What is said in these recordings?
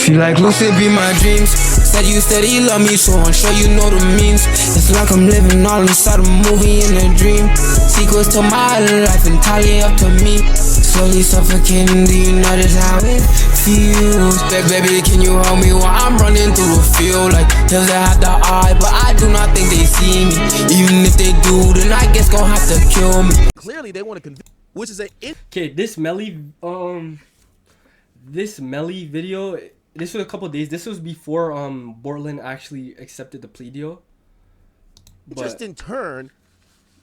Feel like lucid be my dreams. Said you love me, so I'm sure you know the means. It's like I'm living all inside a movie in a dream. Sequels to my life entirely up to me. Slowly suffocating, do you notice how it feels? Baby, can you hold me while I'm running through the field? Like hills that have the eye, but I do not think they see me. Even if they do, then I guess gon' have to kill me. Clearly they want to convince, which is a okay. This Melly video, this was a couple days. This was before Borland actually accepted the plea deal. interesting turn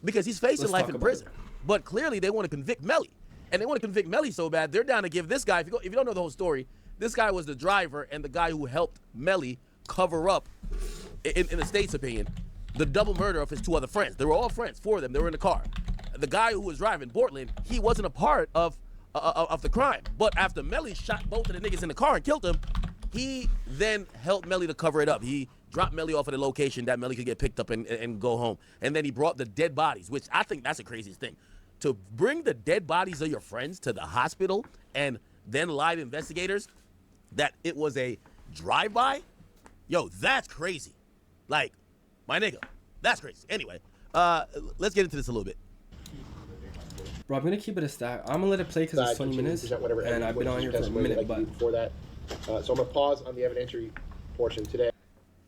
because he's facing life in prison. But clearly they want to convict Melly. And they want to convict Melly so bad, they're down to give this guy, if you don't know the whole story, this guy was the driver and the guy who helped Melly cover up, in the state's opinion, the double murder of his two other friends. They were all friends, four of them, they were in the car. The guy who was driving, Portland, he wasn't a part of the crime. But after Melly shot both of the niggas in the car and killed them, he then helped Melly to cover it up. He dropped Melly off at a location that Melly could get picked up and go home. And then he brought the dead bodies, which I think that's the craziest thing. To bring the dead bodies of your friends to the hospital and then lie to investigators that it was a drive-by, yo, that's crazy. Like, my nigga, that's crazy. Anyway, let's get into this a little bit. Bro, I'm gonna keep it a stack. I'm gonna let it play because it's 20 minutes, and I've been on here for a minute. But before that, so I'm gonna pause on the evidentiary portion today.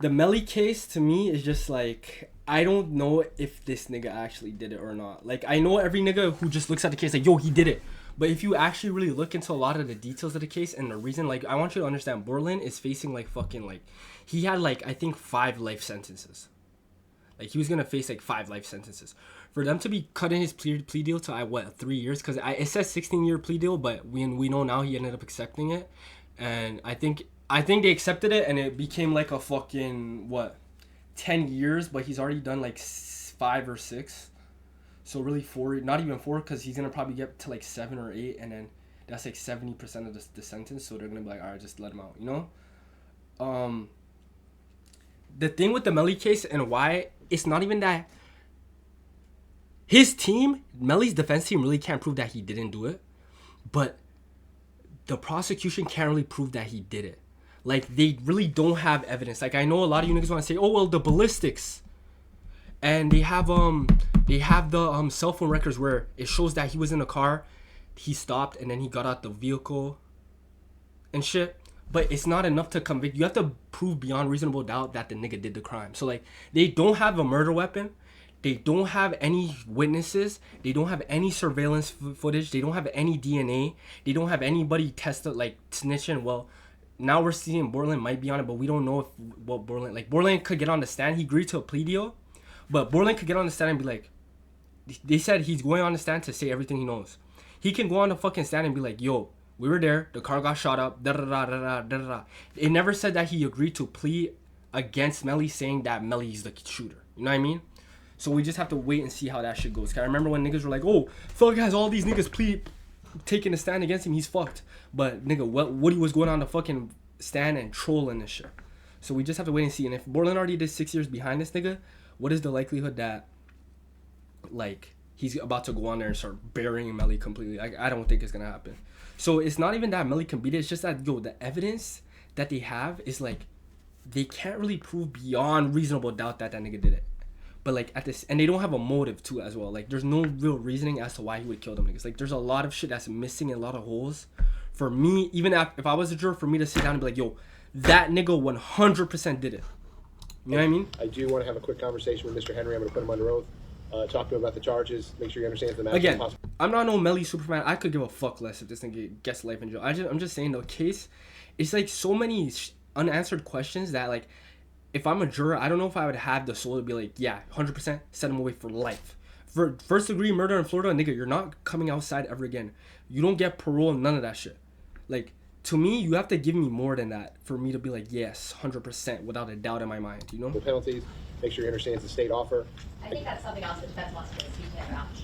The Melly case to me is just like, I don't know if this nigga actually did it or not. Like, I know every nigga who just looks at the case like, yo, he did it. But if you actually really look into a lot of the details of the case and the reason, like, I want you to understand, Borland is facing like fucking like, he had like, I think 5 life sentences. Like, he was gonna face like 5 life sentences. For them to be cutting his plea deal to, what, 3 years? Because it says 16-year plea deal, but we know now he ended up accepting it. And I think they accepted it and it became like a fucking, what, 10 years, but he's already done like 5 or 6. So really 4, not even 4, because he's going to probably get to like 7 or 8, and then that's like 70% of the sentence, so they're going to be like, all right, just let him out, you know? The thing with the Melly case and why it's not even that his team, Melly's defense team, really can't prove that he didn't do it, but the prosecution can't really prove that he did it. Like, they really don't have evidence. Like, I know a lot of you niggas want to say, oh, well, the ballistics. And they have the cell phone records where it shows that he was in a car, he stopped, and then he got out the vehicle and shit. But it's not enough to convict. You have to prove beyond reasonable doubt that the nigga did the crime. So, like, they don't have a murder weapon. They don't have any witnesses. They don't have any surveillance footage. They don't have any DNA. They don't have anybody tested, like, snitching. Well, now we're seeing Borland might be on it, but we don't know if what Borland, like, Borland could get on the stand. He agreed to a plea deal, but Borland could get on the stand and be like, they said he's going on the stand to say everything he knows. He can go on the fucking stand and be like, yo, we were there, the car got shot up, da da da da da da da. It never said that he agreed to plea against Melly, saying that Melly's the shooter. You know what I mean? So we just have to wait and see how that shit goes. 'Cause I remember when niggas were like, oh, Thug has all these niggas taking a stand against him, he's fucked. But nigga, Woody was going on the fucking stand and trolling this shit. So we just have to wait and see. And if Borland already did 6 years behind this nigga, what is the likelihood that, like, he's about to go on there and start burying Melly completely? I don't think it's gonna happen. So it's not even that Melly can beat it. It's just that, yo, the evidence that they have is like, they can't really prove beyond reasonable doubt that that nigga did it. But like at this, and they don't have a motive too as well. Like, there's no real reasoning as to why he would kill them niggas. Like, there's a lot of shit that's missing and a lot of holes. For me, even if I was a juror, for me to sit down and be like, yo, that nigga 100% did it. You know what I mean? I do want to have a quick conversation with Mr. Henry. I'm going to put him under oath. Talk to him about the charges. Make sure he understands the maximum possible. Again, I'm not no Melly Superman. I could give a fuck less if this nigga gets life in jail. I'm just saying, the case, it's like so many unanswered questions that, like, if I'm a juror, I don't know if I would have the soul to be like, yeah, 100% set him away for life. For first degree murder in Florida, nigga, you're not coming outside ever again. You don't get parole, none of that shit. Like, to me, you have to give me more than that for me to be like, yes, 100% without a doubt in my mind, you know? The penalties, make sure he understands the state offer. I think that's something else the defense wants to speak about next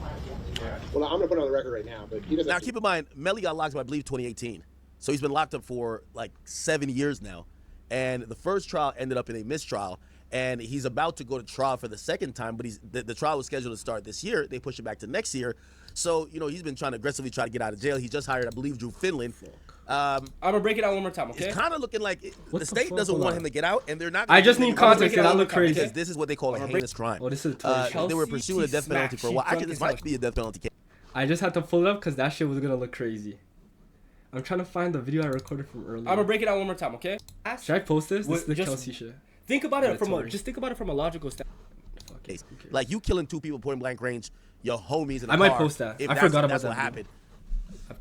one. Yeah. Well, I'm going to put it on the record right now, but he doesn't. Now, keep in mind, Melly got locked up, I believe, 2018. So he's been locked up for like 7 years now. And the first trial ended up in a mistrial. And he's about to go to trial for the second time, but the trial was scheduled to start this year. They pushed it back to next year. So, you know, he's been trying to aggressively try to get out of jail. He just hired, I believe, Drew Finland. I'm gonna break it out one more time, okay? It's kind of looking like What the the state fuck? doesn't Hold want on. him to get out, and they're not. I just need context, because because I look crazy. Because this is what they call a heinous crime. Oh, this is They were Chelsea pursuing a death penalty smack. for a while. She Actually, this drunk as might be a death penalty case. I just had to pull it up because that shit was gonna look crazy. I'm trying to find the video I recorded from earlier. I'm gonna break it out one more time, okay? Should I post this? This is the Kelsey shit. Think about it from a logical standpoint. Case. Like you killing 2 people point blank range, your homies in a I might car, post that. if I that's- forgot about that's that what video. happened.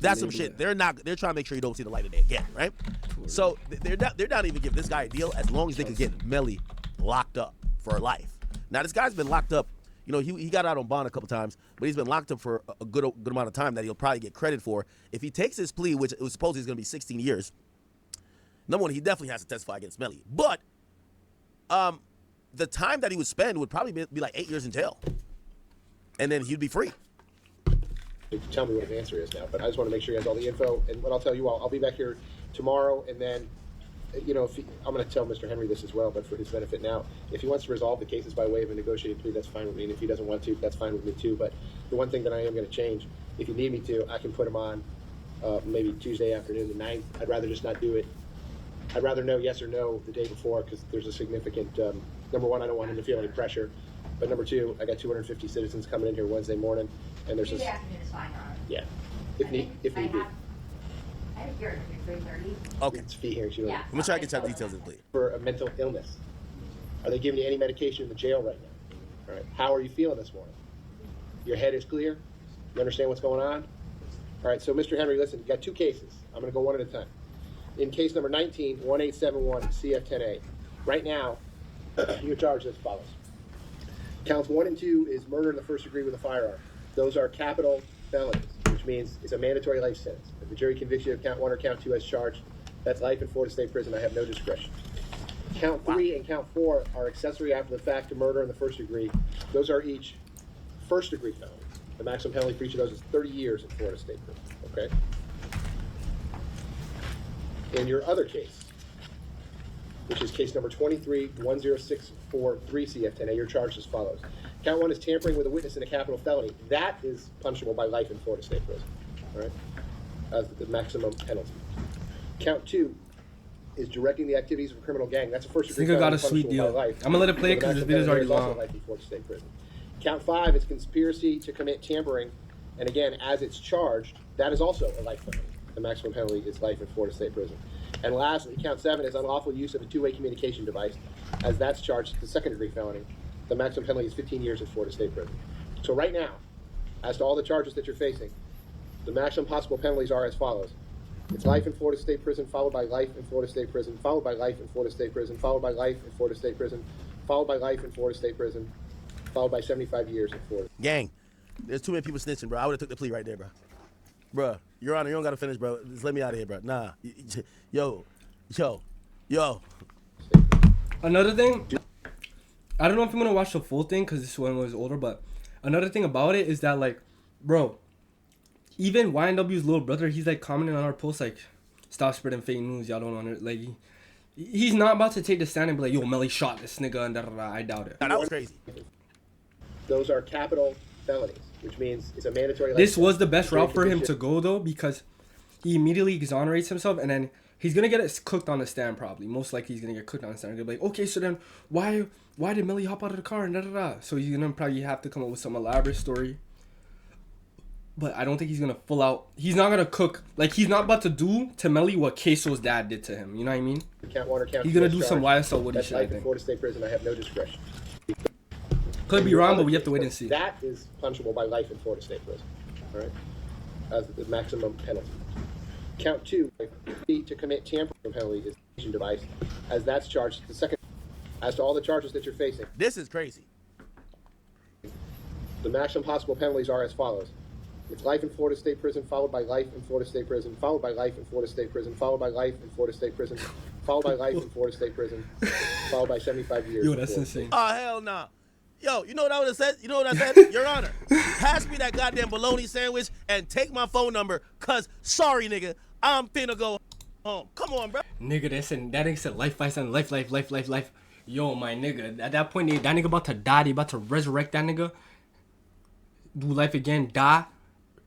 That's some shit. They're trying to make sure you don't see the light of day again, right? So they're not even giving this guy a deal as long as they can get Melly locked up for life. Now this guy's been locked up. You know, he got out on bond a couple times, but he's been locked up for a good amount of time that he'll probably get credit for. If he takes his plea, which it was supposed he's going to be 16 years, number one, he definitely has to testify against Melly. But the time that he would spend would probably be like 8 years in jail, and then he'd be free. You can tell me what his answer is now, but I just want to make sure he has all the info. And what I'll tell you all, I'll be back here tomorrow, and then, you know, I'm going to tell Mr. Henry this as well, but for his benefit now, if he wants to resolve the cases by way of a negotiated plea, that's fine with me. And if he doesn't want to, that's fine with me too. But the one thing that I am going to change, if you need me to, I can put him on maybe Tuesday afternoon, the 9th. I'd rather just not do it. I'd rather know yes or no the day before, because there's a significant, number one, I don't want him to feel any pressure. But number two, I got 250 citizens coming in here Wednesday morning, and there's Tuesday this, afternoon is fine, Your Honor. yeah, if need be. I have a hearing at 3:30. Okay. It's fee hearing. Yeah. Let me try to get you the details of the plea. For a mental illness. Are they giving you any medication in the jail right now? All right. How are you feeling this morning? Your head is clear? You understand what's going on? All right. So, Mr. Henry, listen, you got 2 cases. I'm going to go one at a time. In case number 19, 1871 CF10A, right now, you're charged as follows. Counts 1 and 2 is murder in the first degree with a firearm. Those are capital felonies, which means it's a mandatory life sentence. If the jury convicts you of count 1 or count 2 as charged, that's life in Florida State Prison. I have no discretion. Count 3 and count 4 are accessory after the fact to murder in the first degree. Those are each first degree felonies. The maximum penalty for each of those is 30 years in Florida State Prison. Okay? In your other case, which is case number 23-10643 CF10A, you're charged as follows. Count 1 is tampering with a witness in a capital felony. That is punishable by life in Florida State Prison. All right? As the maximum penalty. Count 2 is directing the activities of a criminal gang. That's a first degree Nigga felony got a sweet punishable deal. by life. I'm gonna let it play So the because this maximum video's already penalty is also long. life in Florida State Prison. Count 5 is conspiracy to commit tampering, and again, as it's charged, that is also a life penalty. The maximum penalty is life in Florida State Prison. And lastly, count 7 is unlawful use of a two-way communication device, as that's charged as a second-degree felony. The maximum penalty is 15 years in Florida State Prison. So right now, as to all the charges that you're facing, the maximum possible penalties are as follows. It's life in Florida State Prison, followed by life in Florida State Prison, followed by life in Florida State Prison, followed by life in Florida State Prison, followed by life in Florida State Prison, followed by 75 years in Florida. Gang, there's too many people snitching, bro. I would have took the plea right there, bro. Bruh, Your Honor, you don't got to finish, bro. Just let me out of here, bro. Nah. Yo. Another thing, I don't know if I'm gonna watch the full thing because this one was older, but another thing about it is that, like, bro, even YNW's little brother, he's like commenting on our posts like, stop spreading fake news, y'all don't want it. Like, he's not about to take the stand and be like, yo, Melly shot this nigga and da da da. I doubt it. Nah, that was crazy. Those are capital felonies, which means it's a mandatory life This was sentence. the best Jury route for him conviction- to go though, because he immediately exonerates himself and then he's gonna get it cooked on the stand probably. Most likely he's gonna get cooked on the stand. He'll be like, okay, so then why did Melly hop out of the car and da da da? So he's gonna probably have to come up with some elaborate story. But I don't think he's gonna full out. He's not gonna cook like he's not about to do to Melly what Queso's dad did to him. You know what I mean? Count 1 or count He's 2 gonna as do some charged. YSL Woody That's shit. I life in think. Florida State Prison. I have no discretion. Could be wrong, but we have to wait and see. That is punishable by life in Florida State Prison. All right? As the maximum penalty. Count 2, to commit tampering penalty is a device, as that's charged the second. As to all the charges that you're facing, This is crazy. the maximum possible penalties are as follows. It's life in Florida State Prison, followed by life in Florida State Prison, followed by life in Florida State Prison, followed by life in Florida State Prison, followed by life in Florida State Prison, followed by 75 years. Yo, in that's Florida. insane. Oh, hell nah. Yo, you know what I would have said? You know what I said? Your Honor, pass me that goddamn bologna sandwich and take my phone number, cause sorry, nigga, I'm finna go home. Come on, bro. Nigga, that nigga said life. Yo, my nigga, at that point, that nigga about to die. They about to resurrect that nigga. Do life again, die.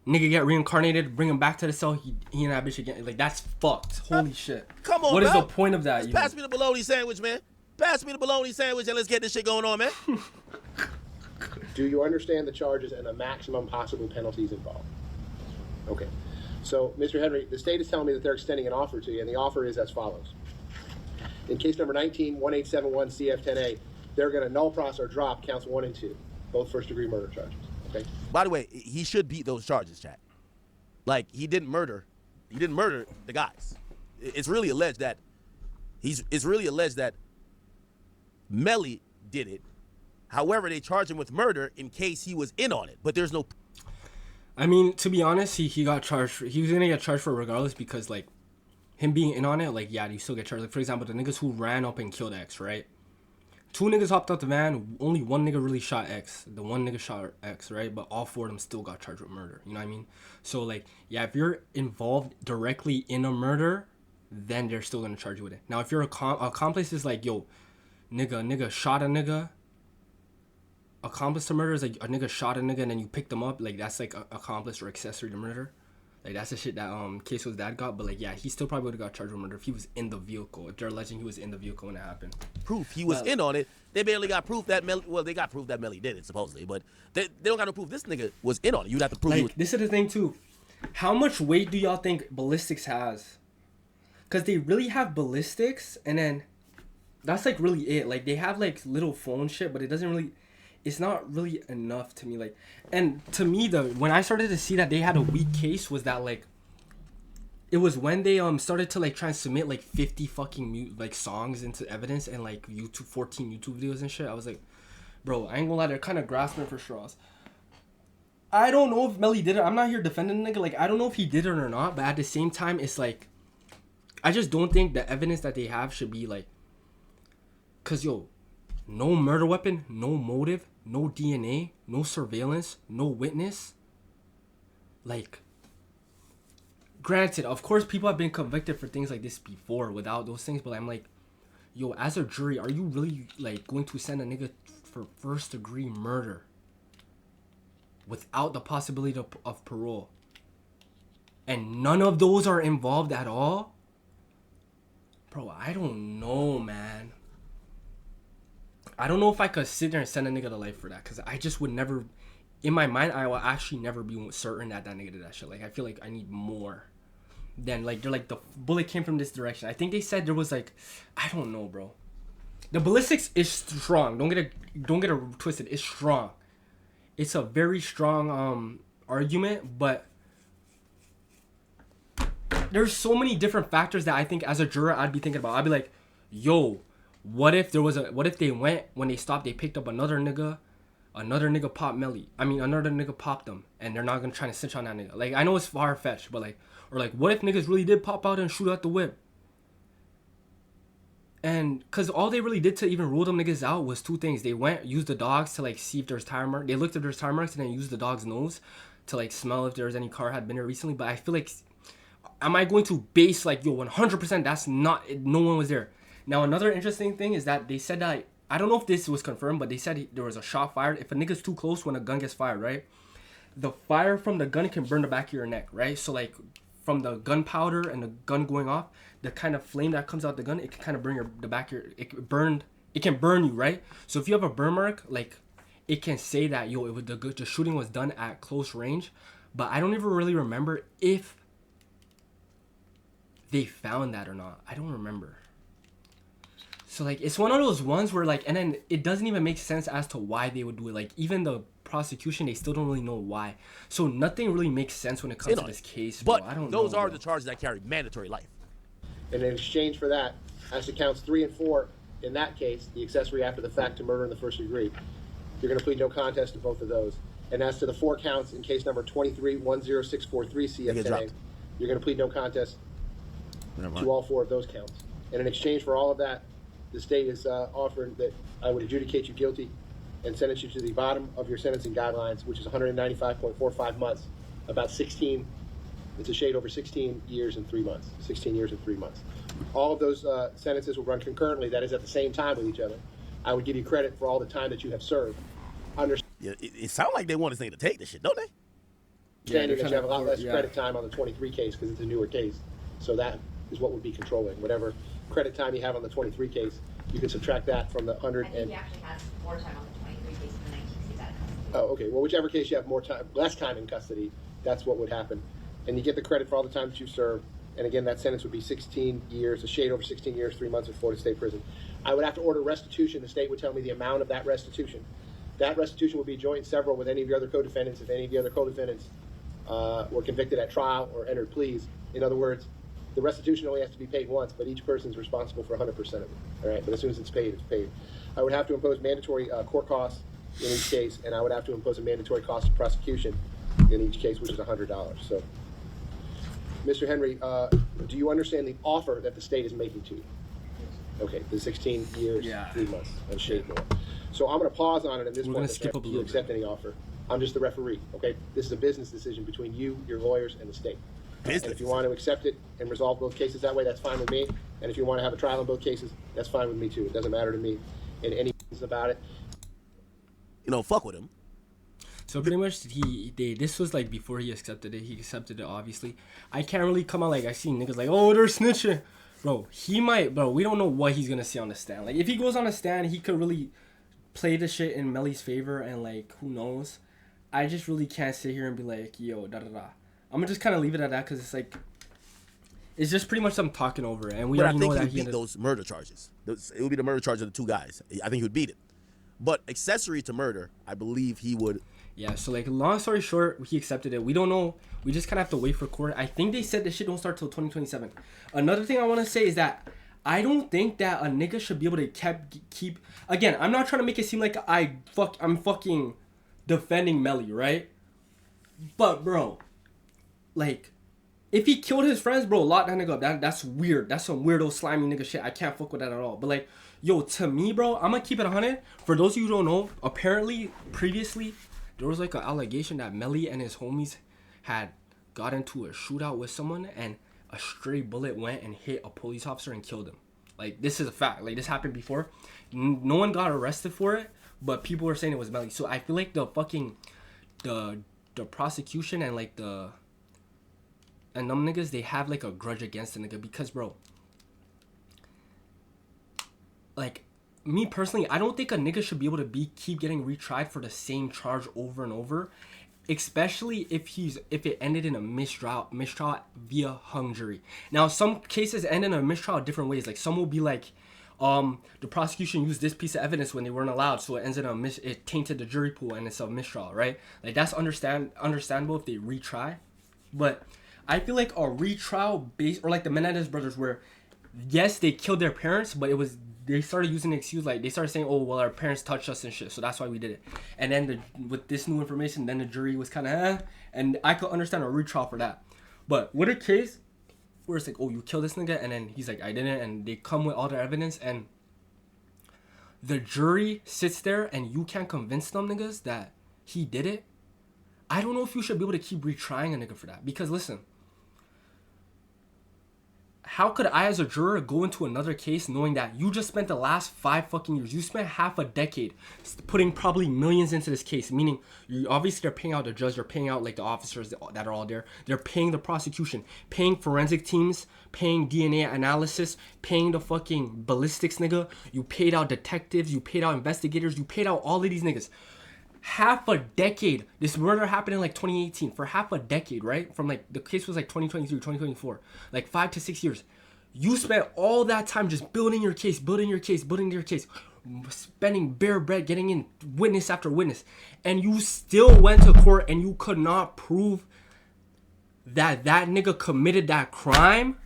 Nigga get reincarnated, bring him back to the cell. He and that bitch again. Like that's fucked. Holy shit. Come on, What is bro. the point of that? Just pass me the bologna sandwich, man. Pass me the bologna sandwich and let's get this shit going on, man. Do you understand the charges and the maximum possible penalties involved? Okay. So, Mr. Henry, the state is telling me that they're extending an offer to you, and the offer is as follows. In case number 19-1871 CF10A, they're going to null process or drop counts 1 and 2, both first-degree murder charges. Okay. By the way, he should beat those charges, chat. Like, he didn't murder the guys. It's really alleged that Melly did it. However, they charged him with murder in case he was in on it, but there's no. I mean, to be honest, he got charged. He was gonna get charged for it regardless because like him being in on it, like yeah, you still get charged. Like for example, the niggas who ran up and killed X, right? 2 niggas hopped out the van. Only 1 nigga really shot X. The 1 nigga shot X, right? But all 4 of them still got charged with murder. You know what I mean? So like, yeah, if you're involved directly in a murder, then they're still gonna charge you with it. Now, if you're accomplice is like, yo, nigga shot a nigga. Accomplice to murder is like a nigga shot a nigga and then you picked them up. Like that's like accomplice or accessory to murder. Like that's the shit that Queso's dad got. But like yeah, he still probably would have got charged with murder if he was in the vehicle. If they're alleging he was in the vehicle when it happened. Proof he was in on it. They barely got proof that Melly. Well, they got proof that Melly did it supposedly, but they don't got no proof this nigga was in on it. You'd have to prove. Like this is the thing too. How much weight do y'all think ballistics has? Cause they really have ballistics, and then that's like really it. Like they have like little phone shit, but it doesn't really. It's not really enough to me, like, and to me, when I started to see that they had a weak case was that, like, it was when they, started to, like, try and submit, like, 50 fucking, songs into evidence and, like, 14 YouTube videos and shit. I was like, bro, I ain't gonna lie, they're kind of grasping for straws. I don't know if Melly did it. I'm not here defending the nigga. Like, I don't know if he did it or not, but at the same time, it's, like, I just don't think the evidence that they have should be, like, because, yo, no murder weapon, no motive, no DNA, no surveillance, no witness. Like, granted, of course, people have been convicted for things like this before without those things, but I'm like, yo, as a jury, are you really, like, going to send a nigga for first-degree murder without the possibility of parole? And none of those are involved at all? Bro, I don't know, man. I don't know if I could sit there and send a nigga to life for that, because I just would never, in my mind, I will actually never be certain that that nigga did that shit. Like, I feel like I need more than, like, they're like, the bullet came from this direction. I think they said there was, like, I don't know, bro. The ballistics is strong. Don't get it twisted. It's strong. It's a very strong argument, but there's so many different factors that I think as a juror I'd be thinking about. I'd be like, yo, what if they went, when they stopped, they picked up another nigga popped Melly. I mean, another nigga popped them, and they're not gonna try to snitch on that nigga. Like, I know it's far-fetched, but like, or like, what if niggas really did pop out and shoot out the whip? And, cause all they really did to even rule them niggas out was 2 things. They went, used the dogs to like see if there's tire marks. They looked if there's tire marks and then used the dog's nose to like smell if there was any car had been there recently. But I feel like, am I going to base like, yo, 100% that's not, no one was there? Now, another interesting thing is that they said that, I don't know if this was confirmed, but they said there was a shot fired. If a nigga's too close when a gun gets fired, right? The fire from the gun can burn the back of your neck, right? So, like, from the gunpowder and the gun going off, the kind of flame that comes out the gun, it can kind of burn the back of your, it can burn you, right? So, if you have a burn mark, like, it can say that, yo, the shooting was done at close range. But I don't even really remember if they found that or not. I don't remember. So, like, it's one of those ones where, like, and then it doesn't even make sense as to why they would do it. Like, even the prosecution, they still don't really know why. So, nothing really makes sense when it comes to this case, bro. But I don't know. Those are the charges that carry mandatory life. And in exchange for that, as to counts 3 and 4, in that case, the accessory after the fact to murder in the first degree, you're going to plead no contest to both of those. And as to the 4 counts in case number 2310643 CF10A, you're going to plead no contest to all 4 of those counts. And in exchange for all of that, the state is offering that I would adjudicate you guilty and sentence you to the bottom of your sentencing guidelines, which is 195.45 months, about 16, it's a shade over 16 years and 3 months, 16 years and 3 months. All of those sentences will run concurrently, that is at the same time with each other. I would give you credit for all the time that you have served. Yeah, it sounds like they want this thing to take this shit, don't they? Standing they're that you have a lot trying less to- credit time on the 23 case because it's a newer case. So that is what would be controlling. Whatever credit time you have on the 23 case, you can subtract that from the 100 I think and... he actually has more time on the 23 case than the 19 he's out of custody. Oh, okay. Well, whichever case you have more time, less time in custody, that's what would happen. And you get the credit for all the time that you've served. And again, that sentence would be 16 years, a shade over 16 years, 3 months in Florida State Prison. I would have to order restitution. The state would tell me the amount of that restitution. That restitution would be joint and several with any of your other co-defendants if any of the other co-defendants were convicted at trial or entered pleas. In other words, the restitution only has to be paid once, but each person is responsible for 100% of it. All right, but as soon as it's paid, it's paid. I would have to impose mandatory court costs in each case, and I would have to impose a mandatory cost of prosecution in each case, which is $100. So, Mr. Henry, do you understand the offer that the state is making to you? Okay, the 16 years, 3 months, and shade more. So I'm going to pause on it at this We're point. gonna skip up a You little accept any offer. I'm just the referee, okay? This is a business decision between you, your lawyers, and the state. And if you want to accept it and resolve both cases that way, that's fine with me. And if you want to have a trial in both cases, that's fine with me too. It doesn't matter to me in any sense about it. You know, fuck with him. So pretty much this was like before he accepted it. He accepted it, obviously. I can't really come out like I see niggas like, oh, they're snitching. Bro, we don't know what he's gonna say on the stand. Like if he goes on the stand, he could really play the shit in Melly's favor, and like who knows. I just really can't sit here and be like, yo, da da da. I'm gonna just kind of leave it at that because it's like, it's just pretty much them talking over it, and we But I already think know he that would beat those murder charges. It would be the murder charge of the two guys. I think he would beat it. But accessory to murder, I believe he would. Yeah, so like long story short, he accepted it. We don't know. We just kind of have to wait for court. I think they said this shit don't start till 2027. Another thing I want to say is that I don't think that a nigga should be able to keep. Again, I'm not trying to make it seem like I'm fucking defending Melly, right? But bro, like, if he killed his friends, bro, lock that nigga up. That's weird. That's some weirdo slimy nigga shit. I can't fuck with that at all. But like, yo, to me, bro, I'm gonna keep it 100. For those of you who don't know, apparently previously there was like an allegation that Melly and his homies had got into a shootout with someone and a stray bullet went and hit a police officer and killed him. Like, this is a fact. Like, this happened before. No one got arrested for it, but people were saying it was Melly. So I feel like the prosecution and like them niggas, they have like a grudge against the nigga because, bro, like, me personally, I don't think a nigga should be able to keep getting retried for the same charge over and over, especially if it ended in a mistrial via hung jury. Now, some cases end in a mistrial different ways. Like, some will be like, the prosecution used this piece of evidence when they weren't allowed, so it ends in it tainted the jury pool and it's a mistrial, right? Like, that's understandable if they retry, but I feel like a retrial based, or like the Menendez brothers, where yes, they killed their parents, but they started using the excuse, like they started saying, oh, well, our parents touched us and shit, so that's why we did it. And then with this new information, then the jury was kind of and I could understand a retrial for that. But with a case where it's like, oh, you killed this nigga, and then he's like, I didn't, and they come with all their evidence, and the jury sits there and you can't convince them niggas that he did it, I don't know if you should be able to keep retrying a nigga for that. Because listen, how could I as a juror go into another case knowing that you just spent the last 5 fucking years, you spent half a decade putting probably millions into this case, meaning you obviously they're paying out the judge, they're paying out like the officers that are all there, they're paying the prosecution, paying forensic teams, paying DNA analysis, paying the fucking ballistics nigga, you paid out detectives, you paid out investigators, you paid out all of these niggas. Half a decade. This murder happened in like 2018. For half a decade, right? From like the case was like 2023, 2024, like 5 to 6 years. You spent all that time just building your case, spending bare bread, getting in witness after witness, and you still went to court and you could not prove that nigga committed that crime.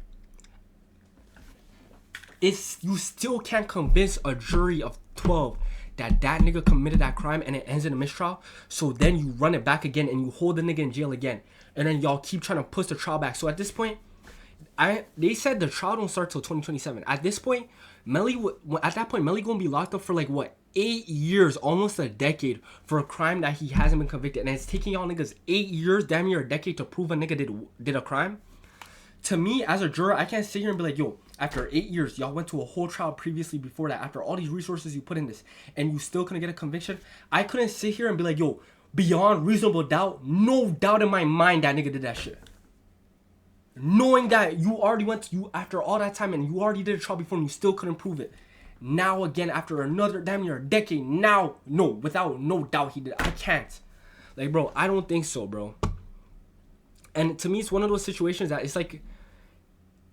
You still can't convince a jury of 12 that nigga committed that crime, and it ends in a mistrial. So then you run it back again and you hold the nigga in jail again, and then y'all keep trying to push the trial back. So at this point, they said the trial don't start till 2027. At this point, Melly gonna be locked up for like what, 8 years, almost a decade, for a crime that he hasn't been convicted, and it's taking y'all niggas 8 years, damn near a decade, to prove a nigga did a crime. To me, as a juror, I can't sit here and be like, yo, after 8 years, y'all went to a whole trial previously before that, after all these resources you put in this, and you still couldn't get a conviction. I couldn't sit here and be like, yo, beyond reasonable doubt, no doubt in my mind that nigga did that shit. Knowing that you already went to you after all that time and you already did a trial before and you still couldn't prove it. Now again, after another damn near a decade, now, no, without no doubt he did. I can't. Like, bro, I don't think so, bro. And to me, it's one of those situations that it's like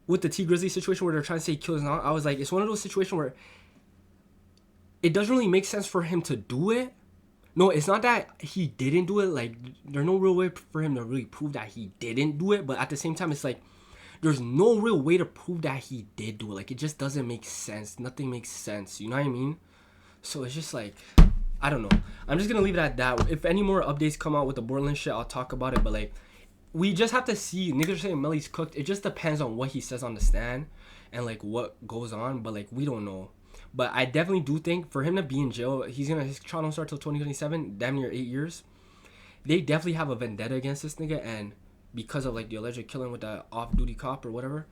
with the T Grizzly situation where they're trying to say he killed his aunt. I was like, it's one of those situations where it doesn't really make sense for him to do it. No, it's not that he didn't do it. Like, there's no real way for him to really prove that he didn't do it. But at the same time, it's like, there's no real way to prove that he did do it. Like, it just doesn't make sense. Nothing makes sense. You know what I mean? So it's just like, I don't know. I'm just going to leave it at that. If any more updates come out with the Borderlands shit, I'll talk about it. But, like, we just have to see. Niggas are saying Melly's cooked. It just depends on what he says on the stand and, like, what goes on. But, like, we don't know. But I definitely do think for him to be in jail, his trial don't start till 2027, damn near 8 years. They definitely have a vendetta against this nigga, and because of like the alleged killing with the off-duty cop or whatever,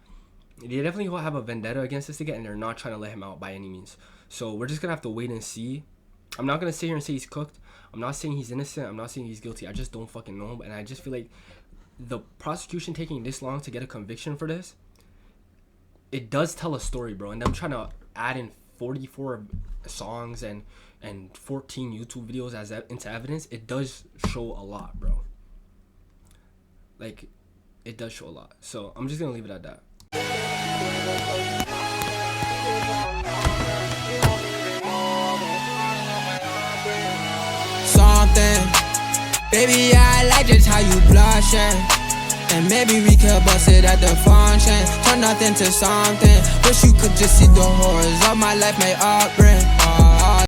they definitely will have a vendetta against this nigga, and they're not trying to let him out by any means. So we're just gonna have to wait and see. I'm not gonna sit here and say he's cooked. I'm not saying he's innocent. I'm not saying he's guilty. I just don't fucking know him, and I just feel like the prosecution taking this long to get a conviction for this, it does tell a story, bro. And them trying to add in 44 songs and 14 YouTube videos as into evidence, it does show a lot, bro. Like, it does show a lot. So I'm just gonna leave it at that. Something, baby, I like just how you blushing. And maybe we could bust it at the function. Turn nothing to something. Wish you could just see the horrors of my life, my upbringing.